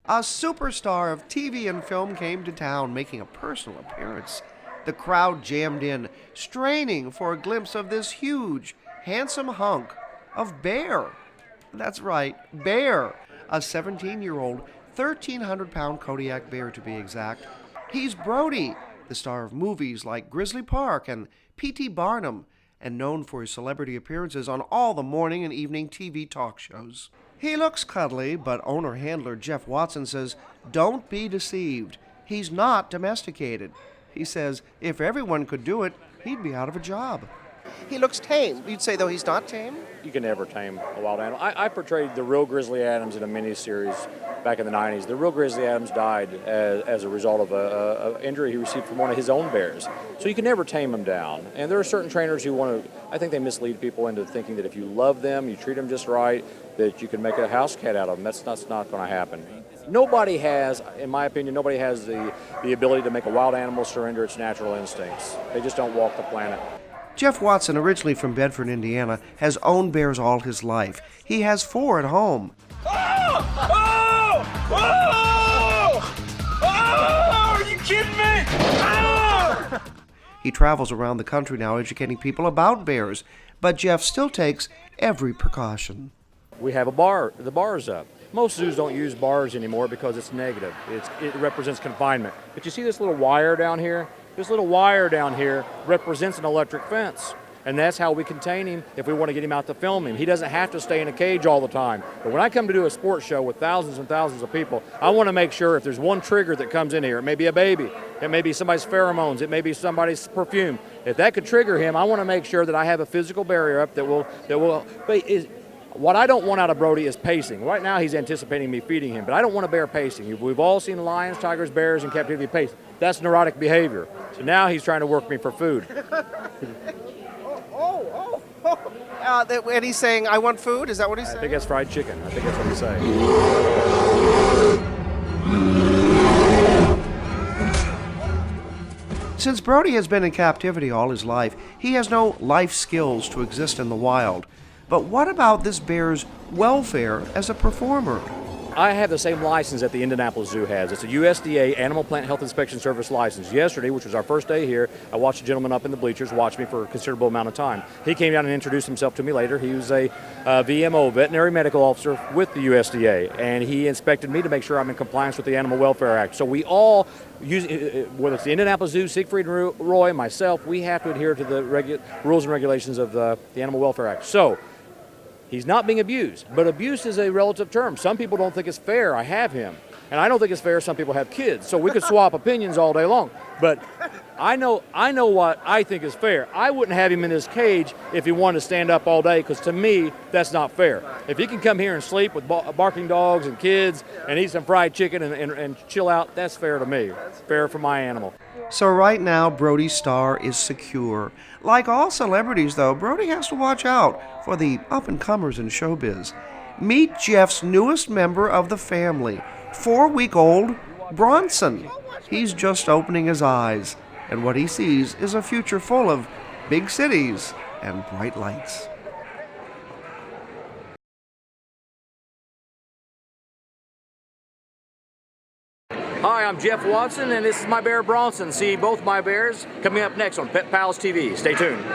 A superstar of TV and film came to town, making a personal appearance. The crowd jammed in, straining for a glimpse of this huge, handsome hunk of Bear. That's right, Bear, a 17-year-old, 1,300-pound Kodiak bear to be exact. He's Brody, the star of movies like Grizzly Park and P.T. Barnum, and known for his celebrity appearances on all the morning and evening TV talk shows. He looks cuddly, but owner-handler Jeff Watson says, don't be deceived. He's not domesticated. He says if everyone could do it, he'd be out of a job. He looks tame. You'd say, though, he's not tame? You can never tame a wild animal. I portrayed the real Grizzly Adams in a miniseries back in the 90s. The real Grizzly Adams died as a result of an injury he received from one of his own bears. So you can never tame them down. And there are certain trainers who want to, I think they mislead people into thinking that if you love them, you treat them just right, that you can make a house cat out of them. That's not going to happen. Nobody has, in my opinion, nobody has the ability to make a wild animal surrender its natural instincts. They just don't walk the planet. Jeff Watson, originally from Bedford, Indiana, has owned bears all his life. He has 4 at home. Oh! Oh! Oh! Oh! Are you kidding me? Oh! He travels around the country now educating people about bears, but Jeff still takes every precaution. We have a bar. The bar's up. Most zoos don't use bars anymore because it's negative. It represents confinement. But you see this little wire down here? This little wire down here represents an electric fence. And that's how we contain him if we want to get him out to film him. He doesn't have to stay in a cage all the time. But when I come to do a sports show with thousands and thousands of people, I want to make sure if there's one trigger that comes in here, it may be a baby, it may be somebody's pheromones, it may be somebody's perfume. If that could trigger him, I want to make sure that I have a physical barrier up that will. What I don't want out of Brody is pacing. Right now he's anticipating me feeding him, but I don't want a bear pacing. We've all seen lions, tigers, bears in captivity pace. That's neurotic behavior. So now he's trying to work me for food. And he's saying, I want food? Is that what he's saying? I think that's fried chicken. I think that's what he's saying. Since Brody has been in captivity all his life, he has no life skills to exist in the wild. But what about this bear's welfare as a performer? I have the same license that the Indianapolis Zoo has. It's a USDA Animal Plant Health Inspection Service license. Yesterday, which was our first day here, I watched a gentleman up in the bleachers watch me for a considerable amount of time. He came down and introduced himself to me later. He was a VMO, veterinary medical officer with the USDA, and he inspected me to make sure I'm in compliance with the Animal Welfare Act. So we all, whether it's the Indianapolis Zoo, Siegfried and Roy, myself, we have to adhere to the rules and regulations of the Animal Welfare Act. So he's not being abused, but abuse is a relative term. Some people don't think it's fair I have him, and I don't think it's fair some people have kids. So we could swap opinions all day long, but I know what I think is fair. I wouldn't have him in his cage if he wanted to stand up all day, because to me, that's not fair. If he can come here and sleep with barking dogs and kids and eat some fried chicken and chill out, that's fair to me. It's fair for my animal. So right now, Brody's star is secure. Like all celebrities, though, Brody has to watch out for the up-and-comers in showbiz. Meet Jeff's newest member of the family, 4-week-old Bronson. He's just opening his eyes, and what he sees is a future full of big cities and bright lights. Hi, I'm Jeff Watson, and this is my bear Bronson. See both my bears coming up next on Pet Pals TV. Stay tuned.